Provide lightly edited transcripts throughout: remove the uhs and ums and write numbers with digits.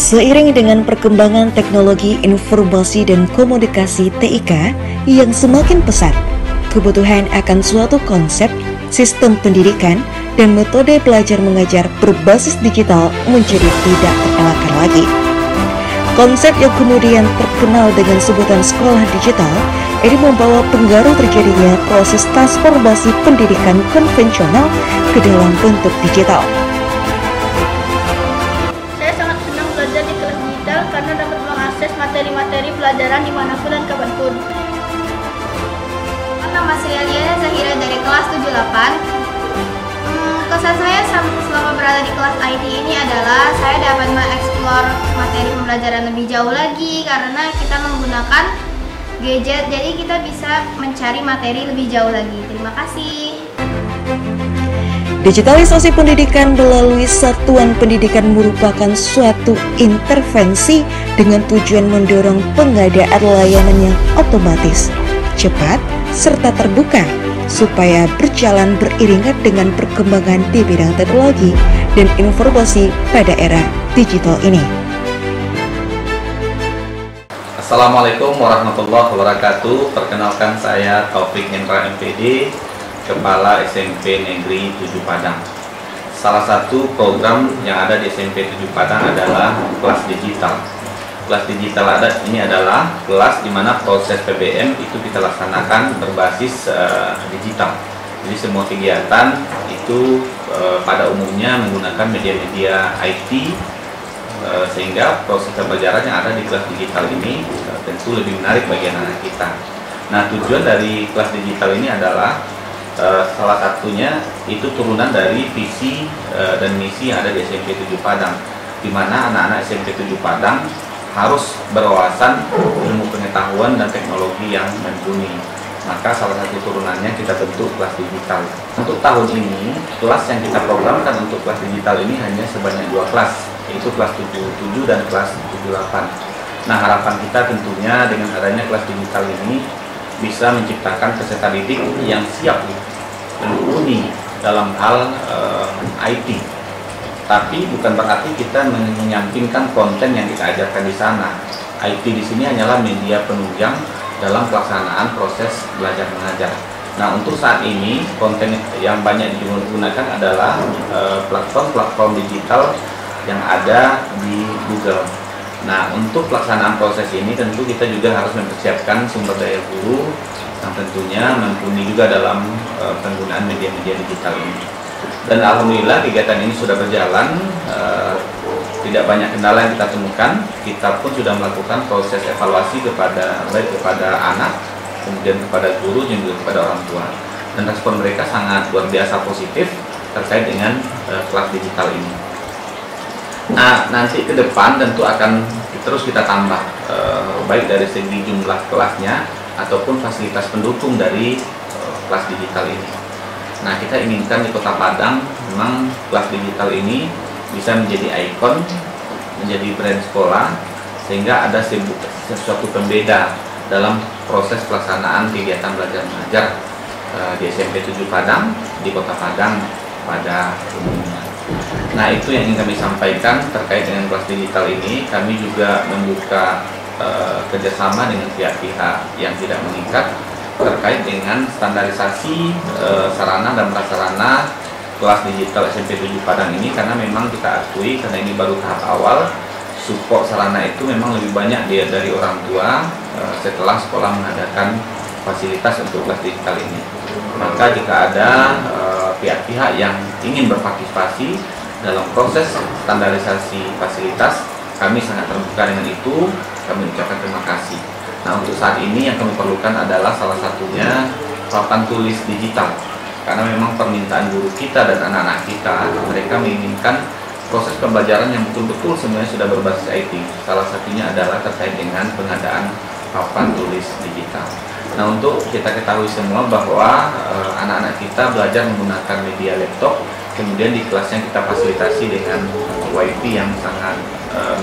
Seiring dengan perkembangan teknologi informasi dan komunikasi TIK yang semakin pesat, kebutuhan akan suatu konsep, sistem pendidikan, dan metode belajar mengajar berbasis digital menjadi tidak terelakkan lagi. Konsep yang kemudian terkenal dengan sebutan sekolah digital ini membawa pengaruh terjadinya proses transformasi pendidikan konvensional ke dalam bentuk digital. Karena dapat mengakses materi-materi pelajaran dimanapun dan kapanpun. Nama saya Liana Zahira dari kelas 78. Kesan saya selama berada di kelas IT ini adalah saya dapat mengeksplor materi pembelajaran lebih jauh lagi karena kita menggunakan gadget, jadi kita bisa mencari materi lebih jauh lagi. Terima kasih. Digitalisasi pendidikan melalui satuan pendidikan merupakan suatu intervensi dengan tujuan mendorong pengadaan layanan yang otomatis, cepat, serta terbuka, supaya berjalan beriringan dengan perkembangan di bidang teknologi dan informasi pada era digital ini. Assalamualaikum warahmatullahi wabarakatuh. Perkenalkan saya Taufik Hendra MPD, Kepala SMP Negeri 7 Padang. Salah satu program yang ada di SMP 7 Padang adalah kelas digital. Kelas digital ini adalah kelas di mana proses PBM itu kita laksanakan berbasis digital. Jadi semua kegiatan itu pada umumnya menggunakan media-media IT, sehingga proses pembelajaran yang ada di kelas digital ini tentu lebih menarik bagi anak-anak kita. Nah, tujuan dari kelas digital ini adalah salah satunya itu turunan dari visi dan misi yang ada di SMP 7 Padang, di mana anak-anak SMP 7 Padang harus berwawasan ilmu pengetahuan dan teknologi yang mumpuni. Maka salah satu turunannya kita bentuk kelas digital. Untuk tahun ini, kelas yang kita programkan untuk kelas digital ini hanya sebanyak 2 kelas, yaitu kelas 77 dan kelas 78. Nah, harapan kita tentunya dengan adanya kelas digital ini bisa menciptakan peserta didik yang siap dan mumpuni dalam hal IT. Tapi bukan berarti kita menyampingkan konten yang kita ajarkan di sana. IT di sini hanyalah media penunjang dalam pelaksanaan proses belajar mengajar. Nah, untuk saat ini konten yang banyak digunakan adalah platform-platform digital yang ada di Google. Nah, untuk pelaksanaan proses ini tentu kita juga harus mempersiapkan sumber daya guru yang tentunya mumpuni juga dalam penggunaan media-media digital ini. Dan alhamdulillah kegiatan ini sudah berjalan, tidak banyak kendala yang kita temukan. Kita pun sudah melakukan proses evaluasi baik kepada anak, kemudian kepada guru, dan juga kepada orang tua. Dan respon mereka sangat luar biasa positif terkait dengan kelas digital ini. Nah, nanti ke depan tentu akan terus kita tambah, baik dari segi jumlah kelasnya ataupun fasilitas pendukung dari kelas digital ini. Nah, kita inginkan di Kota Padang memang kelas digital ini bisa menjadi ikon, menjadi brand sekolah, sehingga ada sesuatu pembeda dalam proses pelaksanaan kegiatan belajar mengajar di SMP 7 Padang, di Kota Padang pada umumnya. Nah, itu yang ingin kami sampaikan terkait dengan kelas digital ini. Kami juga membuka kerjasama dengan pihak-pihak yang tidak mengikat terkait dengan standarisasi sarana dan prasarana kelas digital SMP 7 Padang ini, karena memang kita akui karena ini baru tahap awal, support sarana itu memang lebih banyak dari orang tua setelah sekolah mengadakan fasilitas untuk kelas digital ini. Maka jika ada pihak-pihak yang ingin berpartisipasi dalam proses standarisasi fasilitas, kami sangat terbuka dengan itu. Kami ucapkan terima kasih. Nah, untuk saat ini yang kami perlukan adalah salah satunya papan tulis digital, karena memang permintaan guru kita dan anak-anak kita, mereka menginginkan proses pembelajaran yang betul-betul sebenarnya sudah berbasis IT. Salah satunya adalah terkait dengan pengadaan papan tulis digital. Nah, untuk kita ketahui semua bahwa anak-anak kita belajar menggunakan media laptop, kemudian di kelas yang kita fasilitasi dengan WiFi yang sangat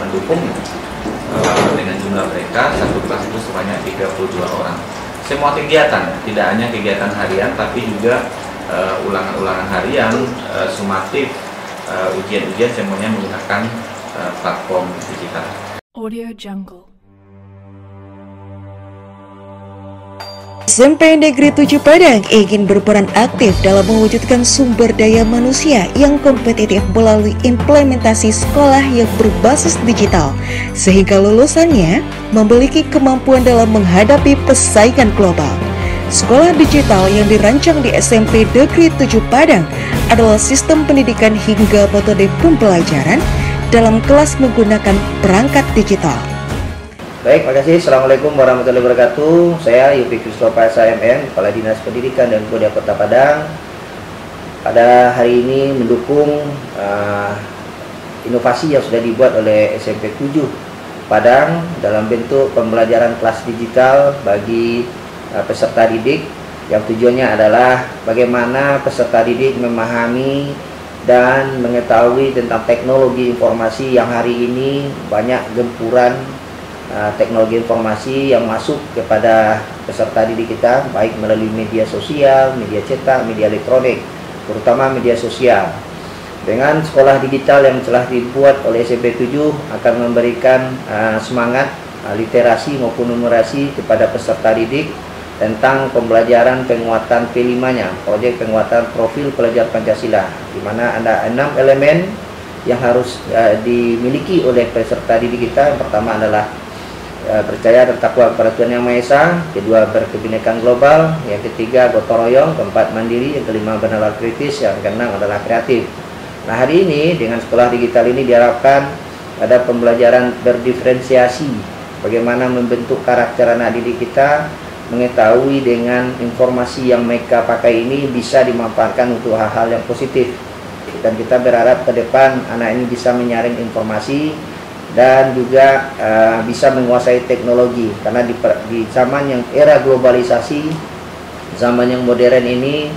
mendukung, dengan jumlah mereka satu kelas itu sebanyak 32 orang. Semua kegiatan, tidak hanya kegiatan harian, tapi juga ulangan-ulangan harian, sumatif, ujian-ujian semuanya menggunakan platform digital. digital. Audio Jungle. SMP Negeri 7 Padang ingin berperan aktif dalam mewujudkan sumber daya manusia yang kompetitif melalui implementasi sekolah yang berbasis digital, sehingga lulusannya memiliki kemampuan dalam menghadapi persaingan global. Sekolah digital yang dirancang di SMP Negeri 7 Padang adalah sistem pendidikan hingga metode pembelajaran dalam kelas menggunakan perangkat digital. Baik, makasih. Assalamualaikum warahmatullahi wabarakatuh. Saya Yupi Christopher SMN, Kepala Dinas Pendidikan dan Kebudayaan Kota Padang. Pada hari ini mendukung inovasi yang sudah dibuat oleh SMP 7 Padang dalam bentuk pembelajaran kelas digital bagi peserta didik, yang tujuannya adalah bagaimana peserta didik memahami dan mengetahui tentang teknologi informasi yang hari ini banyak gempuran teknologi informasi yang masuk kepada peserta didik kita, baik melalui media sosial, media cetak, media elektronik, terutama media sosial. Dengan sekolah digital yang telah dibuat oleh SMP 7 akan memberikan semangat literasi maupun numerasi kepada peserta didik tentang pembelajaran penguatan P5-nya, proyek penguatan profil pelajar Pancasila, di mana ada 6 elemen yang harus dimiliki oleh peserta didik kita. Yang pertama adalah percaya dan takwa kepada Tuhan Yang Maha Esa, kedua berkebinekaan global, yang ketiga gotong royong, keempat mandiri, yang kelima bernalar kritis, yang keenam adalah kreatif. Nah, hari ini dengan sekolah digital ini diharapkan ada pembelajaran berdiferensiasi, bagaimana membentuk karakter anak didik kita, mengetahui dengan informasi yang mereka pakai ini bisa dimanfaatkan untuk hal-hal yang positif. Dan kita berharap ke depan anak ini bisa menyaring informasi dan juga bisa menguasai teknologi, karena di zaman yang era globalisasi, zaman yang modern ini,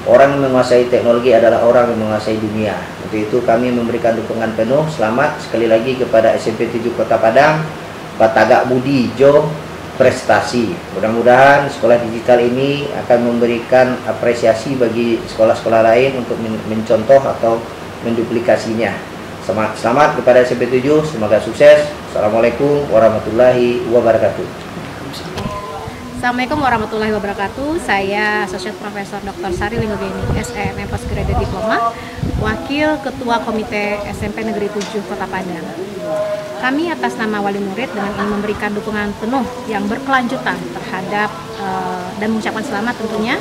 orang yang menguasai teknologi adalah orang yang menguasai dunia. Untuk itu kami memberikan dukungan penuh. Selamat sekali lagi kepada SMP 7 Kota Padang, Batagak Budi Jo prestasi. Mudah-mudahan sekolah digital ini akan memberikan apresiasi bagi sekolah-sekolah lain untuk mencontoh atau menduplikasinya. Selamat kepada SMP 7, semoga sukses. Assalamualaikum warahmatullahi wabarakatuh. Assalamualaikum warahmatullahi wabarakatuh. Saya Asosiat Profesor Dr. Sari Linggogeni, SMM Postgraduate Diploma, Wakil Ketua Komite SMP Negeri 7 Kota Padang. Kami atas nama wali murid dengan ingin memberikan dukungan penuh yang berkelanjutan terhadap dan mengucapkan selamat tentunya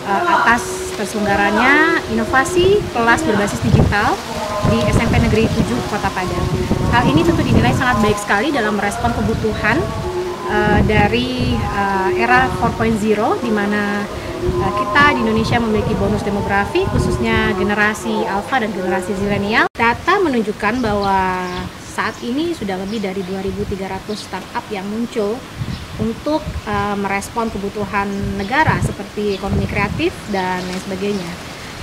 atas terselenggaranya inovasi kelas berbasis digital di SMP Negeri 7 Kota Padang. Hal ini tentu dinilai sangat baik sekali dalam merespon kebutuhan dari era 4.0, di mana kita di Indonesia memiliki bonus demografi, khususnya generasi Alpha dan generasi Zilenial. Data menunjukkan bahwa saat ini sudah lebih dari 2.300 startup yang muncul untuk merespon kebutuhan negara seperti ekonomi kreatif dan lain sebagainya.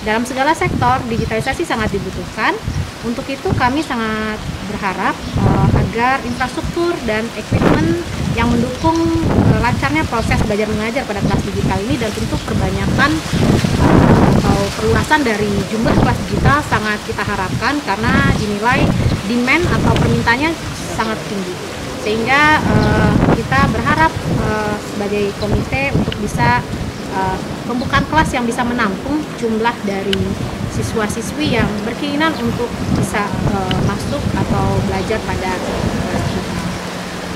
Dalam segala sektor, digitalisasi sangat dibutuhkan. Untuk itu kami sangat berharap agar infrastruktur dan equipment yang mendukung lancarnya proses belajar mengajar pada kelas digital ini, dan tentu perbanyakan atau perluasan dari jumlah kelas digital sangat kita harapkan, karena dinilai demand atau permintaannya sangat tinggi. Sehingga kita berharap sebagai komite untuk bisa pembukaan kelas yang bisa menampung jumlah dari siswa-siswi yang berkeinginan untuk bisa masuk atau belajar pada kelas digital.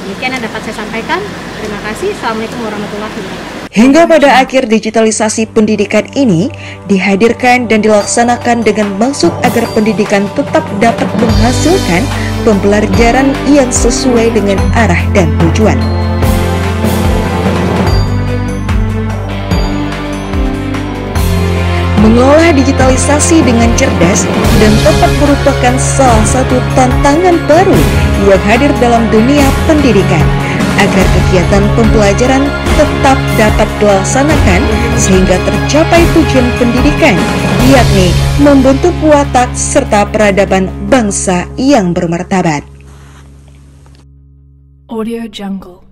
Demikian yang dapat saya sampaikan. Terima kasih. Assalamualaikum warahmatullahi wabarakatuh. Hingga pada akhir digitalisasi pendidikan ini dihadirkan dan dilaksanakan dengan maksud agar pendidikan tetap dapat menghasilkan pembelajaran yang sesuai dengan arah dan tujuan. Mengelola digitalisasi dengan cerdas dan tepat merupakan salah satu tantangan baru yang hadir dalam dunia pendidikan, agar kegiatan pembelajaran tetap dapat dilaksanakan sehingga tercapai tujuan pendidikan, yakni membentuk watak serta peradaban bangsa yang bermartabat. Audio Jungle.